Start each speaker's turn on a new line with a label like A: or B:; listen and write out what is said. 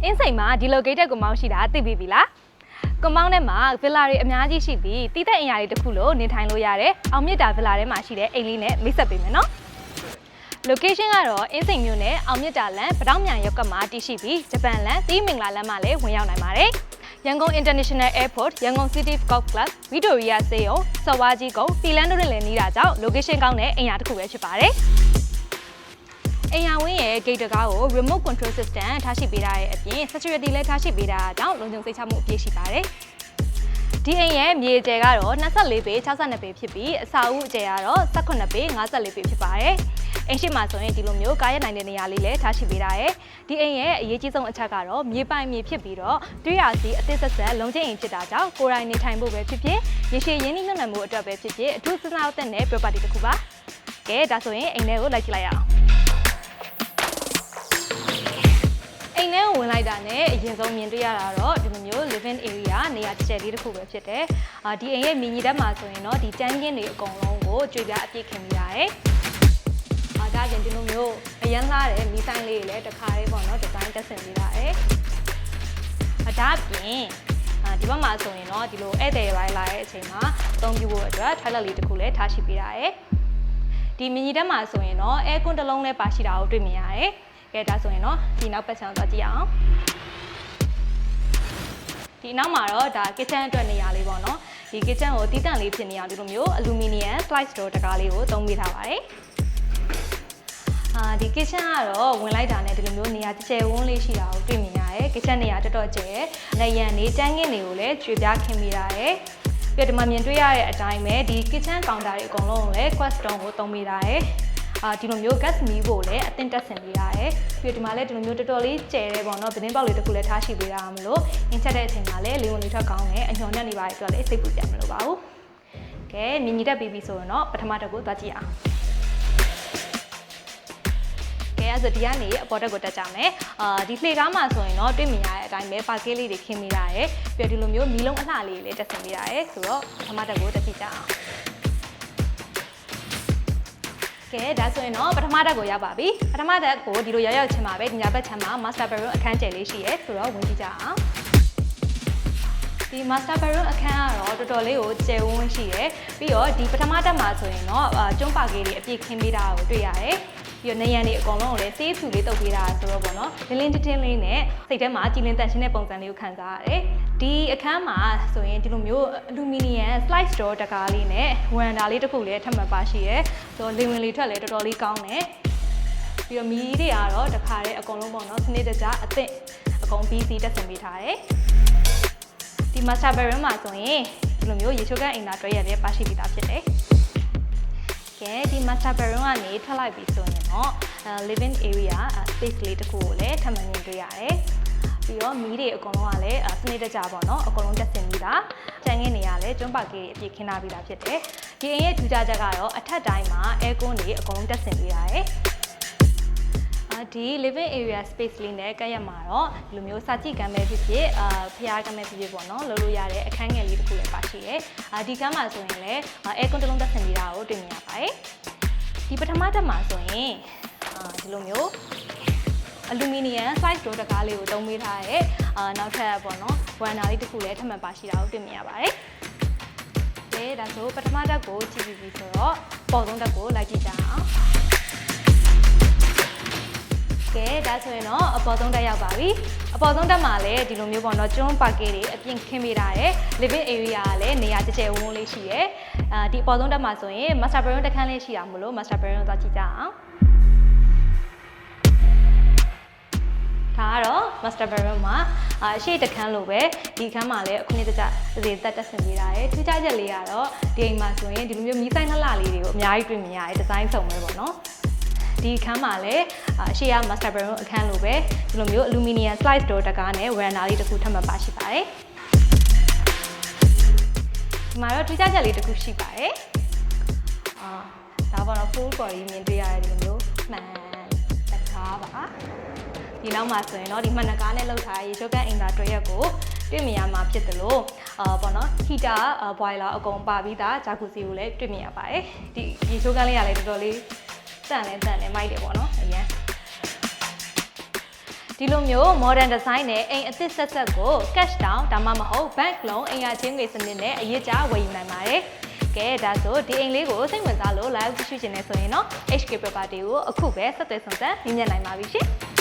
A: အင်းစိန်မှာဒီ located ကွန်ပေါင်းရှိတာသိပြီးပြီလားကွန်ပေါင်းထဲမှာဗီလာတွေအများကြီးရှိပြီးတည်တဲ့အင်အားတွေတစ်ခုလို့နေထိုင်လို့ရတယ်အောင်မြစ်တာဗီလာထဲမှာရှိတဲ့အိမ်လေးနဲ့မိတ်ဆက်ပေးမယ်နော် location ကတော့အင်းစိန်မြို့နယ်အောင်မြစ်တာလမ်းပတောက်မြန်ရပ်ကွက်မှာတည်ရှိပြီးဂျပန်လမ်းသီးမင်္ဂလာလမ်းမှာလည်းဝင်ရောက်နိုင်ပါတယ်ရန်ကုန် International Airport ရန်ကုန် City Golf Club ဗီတိုရီယာဆေးရုံစော်ဝါးကြီးကုန်းပီလန်တို့နဲ့လည်းနီးတာကြောင့် location ကောင်းတဲ့အိမ်ယာတစ်ခုပဲဖြစ်ပါတယ်အိမ်ယာဝင်းရဲ့ gate တကားကို remote control system ထားရှိပေးထားတဲ့အပြင် security လည်းထားရှိပေးတာကြောင့်လုံခြုံစိတ်ချမှုအပြည့်ရှိပါတယ်ဒီအိမ်ရဲ့မြေအကျယ်ကတော့24ပေ62ပေဖြစ်ပြီးအစာအုပ်အကျယ်ကတော့18ပေ54ပေဖြစ်ပါတယ်အိမ်ရှိမှာဆိုရင်ဒီလိုမျိုးကားရနိုင်တဲ့နေရာလေးလည်းထားရှိပေးထားတယ်ဒီအိမ်ရဲ့အရေးကြီးဆုံးအချက်ကတော့မြေပိုင်မြေဖြစ်ပြီးတော့တွေ့ရစီအသစ်ဆက်ဆက်လုံးချင်းအိမ်ဖြစ်တာကြောင့်ကိုယ်တိုင်နေထိုင်ဖို့ပဲဖြစ်ဖြစ်ရေရှည်ရင်းနှီးမြှုပ်နှံမှုအတွက်ပဲဖြစ်ဖြစ်အထူးစဉ်းစားသင့်တဲ့ property တစ်ခုပါကဲဒါဆိုရင်အိမ်ထဲကိုလိုက်ကြည့်လိုက်ရအောင်အိမ်ထဲကိုဝင်လိုက်တာနဲ့အရင်ဆုံးမြင်တွေ့ရတာတော့ဒီလိုမျိုး living area နေရာတစ်ချက်လေးတစ်ခုပဲဖြစ်တယ်ဒီအိမ်ရဲ့မြင်ကြီးတက်မှာဆိုရင်တော့ဒီတန်းကင်းတွေအကုန်လုံးကိုကြွေပြအပြည့်ခင်မိရတယ်ဒါပြင်ဒီလိုမျိုးအရန်လာတဲ့မီးဆိုင်လေးတွေလည်းတစ်ခါလေးပေါ့နော်ဒီဇိုင်းတက်ဆင်ပေးထားတယ်ဒါပြင်ဒီဘက်မှာဆိုရင်တော့ဒီလိုဧည့်သည်တွေလာတဲ့အချိန်မှာအသုံးပြုဖို့အတွက် toilet လေးတစ်ခုလည်းထားရှိပေးထားတယ်ဒီမြင်ကြီးတက်မှာဆိုရင်တော့ air con တစ်လုံးလည်းပါရှိတာကိုတွေ့မြင်ရတယ်ကဲဒါဆိုရင်တော့ဒီနောက်ပတ်ချမ်းသွားကြည့်အောင်ဒီနောက်မှာတော့ဒါ kitchen အတွက်နေရာလေးပေါ့နော်ဒီ kitchen ကိုတီးတန့်လေးဖြစ်နေအောင်ဒီလိုမျိုး aluminum slice door တကားလေးကိုသုံးပေးထားပါတယ်ဒီ kitchen ကတော့ဝင်လိုက်တာနဲ့ဒီလိုမျိုးနေရာကျယ်ဝန်းလေးရှိတာကိုတွေ့မြင်ရတယ် kitchen နေရာတော်တော်ကျယ်နေရန်နေတန်းကင်းတွေကိုလည်းကျွေပြားခင်းပေးရတယ်ပြီးတော့ဒီမှာမြင်တွေ့ရတဲ့အတိုင်းပဲဒီ kitchen counter တွေအကုန်လုံးကိုလည်း quest stone ကိုသုံးပေးထားတယ်ဒီလိုမျိုး gas မီးဖို့လည်းအသင့်တက်ဆင်ပေးရတယ်ပြီးတော့ဒီမှာလည်းဒီလိုမျိုးတော်တော်လေးကျယ်တယ်ပေါ့နော်သတင်းပေါက်လေးတစ်ခုလည်းထားရှိပေးတာမလို့အင်ချက်တဲ့အချိန်မှာလည်းလေဝင်လေထွက်ကောင်းတယ်အညော်နဲ့နေပါတဲ့အတွက်လည်းစိတ်ပူကြမလို့ပါဘူးကဲမြင်ကြီးတက်ပြီးပြီဆိုရင်တော့ပထမတစ်ခုသွားကြည့်အောင်အဲ့ဒါဒီကနေအပေါ်တက်ကိုတက်ကြမယ်ဒီလှေကားမှာဆိုရင်တော့တွေ့မြင်ရတဲ့အတိုင်းပဲပါကင်းလေးတွေခင်းမိရတယ်ပြီးတော့ဒီလိုမျိုးမီးလုံးအလှလေးလေးတက်ဆင်မိရတယ်ဆိုတော့ပထမတက်ကိုတက်ကြည့်ကြအောင်ကဲဒါဆိုရင်တော့ပထမတက်ကိုရောက်ပါပြီပထမတက်ကိုဒီလိုရောက်ချင်းမှာပဲဒီညာဘက်ချမ်းမှာ master bedroom အခန်းကျယ်လေးရှိရဲဆိုတော့ဝင်ကြည့်ကြအောင်ဒီ master bedroom အခန်းကတော့တော်တော်လေးကိုကျယ်ဝန်းရှိရဲပြီးတော့ဒီပထမတက်မှာဆိုရင်တော့ကျွန်းပါကလေးတွေအပြည့်ခင်းပေးတာကိုတွေ့ရတယ်ပြီးတော့နေရန်တွေအကုန်လုံးကိုလည်းဆေးဖြူလေးတုပ်ပေးတာဆိုတော့ပေါ့နော်လင်းလင်းတင်းတင်းလေးနဲ့စိတ်ထဲမှာကြည်လင်တန့်ရှင်းတဲ့ပုံစံလေးကိုခံစားရတယ်ဒီအခန်းမှာဆိုရင်ဒီလိုမျိုးအလူမီနီယံ slice door တကားလေးနဲ့ဝရန်ဒါလေးတစ်ခုလည်းထပ်မံပါရှိရဲဆိုတော့လေဝင်လေထွက်လည်းတော်တော်လေးကောင်းတယ်ပြီးတော့မီးတွေကတော့တခါတည်းအကုန်လုံးပေါ့နော်စနစ်တကျအသင့်အကုန်ပြီးစီးတက်ဆင်ပေးထားတယ်ဒီ master bedroom မှာဆိုရင်ဒီလိုမျိုးရေချိုးကန်းအိမ်သာတွဲရတဲ့ပါရှိပြီးသားဖြစ်တယ်ဒီ master bedroom ကနေထွက်လိုက်ပြီဆိုရင်တော့ living area space လေးတစ်ခုကိုလည်းထပ်မံမြင်တွေ့ရတယ်ပြီးတော့မီးတွေအကုန်လုံးကလည်းစနစ်တကျပေါ့နော်အကုန်လုံးတက်ဆင်ပြီးသားကျန်ငင်းနေရလဲကျွန်းပါကလေးအပြည့်ခင်းထားပြီးသားဖြစ်တယ်ဒီအိမ်ရဲ့ထူးခြားချက်ကတော့အထက်တိုင်းမှာ air con တွေအကုန်လုံးတက်ဆင်ပေးရတယ်ဒီ living area space လေးနဲ့ကပ်ရမှာတော့ဒီလိုမျိုးစာကြည့်ကမ်းပဲဖြစ်ဖြစ်ဖျားကမ်းပဲဖြစ်ဖြစ်ပေါ့နော်လုပ်လို့ရတဲ့အခန်းငယ်လေးတစ်ခုလည်းပါရှိရဲဒီကမ်းမှာဆိုရင်လည်း air con တစ်လုံးတက်ဆင်ပေးတာကိုတွေ့မြင်ရပါတယ်ဒီပထမတက်မှာဆိုရင်ဒီလိုမျိုးအလူမီနီယံ size door တကားလေးကိုသုံးပေးထားရဲနောက်ထပ်ပေါ့နော်ဝမ်နာလေးတစ်ခုလည်းထပ်မံပါရှိတာကိုတွေ့မြင်ရပါတယ်ကဲဒါဆိုပထမတက်ကိုကြည့်ပြီးဆိုတော့ပေါ်ဆုံးတက်ကိုလိုက်ကြည့်ကြအောင်ကဲဒါဆိုရင်တော့အပေါ်ဆုံးတက်ရောက်ပါပြီအပေါ်ဆုံးတက်မှာလည်းဒီလိုမျိုးပေါ့နော်ကျွန်းပါကလေးတွေအပြင်ခင်းပေးထားရဲ living area ကလည်းနေရာကျယ်ဝန်းလေးရှိရဲဒီအပေါ်ဆုံးတက်မှာဆိုရင် master bedroom တစ်ခန်းလေးရှိတာမို့လို့ master bedroom သွားကြည့်ကြအောင်ဒါကတော့ master bedroom မှာအရှိတခန်းလိုပဲဒီခန်းမှာလည်းအခုနေ့တကျသေသက်တက်ဆင်ပေးထားရဲထူးခြားချက်လေးကတော့ဒီအိမ်မှာဆိုရင်ဒီလိုမျိုးမီးဆိုင်လှလှလေးတွေကိုအများကြီးတွေ့မြင်ရတယ်ဒီဇိုင်းစုံပဲပေါ့နော်ဒီအခန်းမှာလည်းအရှိရ master bedroom အခန်းလိုပဲဒီလိုမျိုး aluminum slice door တကားနဲ့ veranda လေးတစ်ခုထပ်မံပါရှိပါတယ်ဒီမှာတော့ထူးခြားချက်လေးတစ်ခုရှိပါတယ်ဒါပေါ့နော် full body မြင်တွေ့ရတယ်ဒီလိုမျိုးမှန်တကားပါဒီနောက်မှာဆိုရင်တော့ဒီမှန်တကားနဲ့လောက်ထားရေချိုးကန်းအင်တာတွဲရက်ကိုတွေ့မြင်ရမှာဖြစ်တယ်လို့ပေါ့နော် heater boiler အကုန်ပါပြီးသားဂျာကူစီကိုလည်းတွေ့မြင်ရပါတယ်ဒီရေချိုးကန်းလေးကလည်းတော်တော်လေးတန်လဲမိုက်တယ်ပေါ့နော်အရင် ဒီလိုမျိုး modern design နဲ့အိမ်အသစ်ဆက်ဆက်ကို cash down ဒါမှမဟုတ် bank loan အိမ်ရချင်းငွေစနစ်နဲ့အရေးကြဝယ်ယူနိုင်ပါတယ်။ကဲဒါဆိုဒီအိမ်လေးကိုစိတ်ဝင်စားလို့ live ကြည့်ရှုချင်နေဆိုရင်တော့ HK Property ကိုအခုပဲဆက်သွယ်ဆောင်စမ်းမြင်မြင်နိုင်ပါပြီရှင်။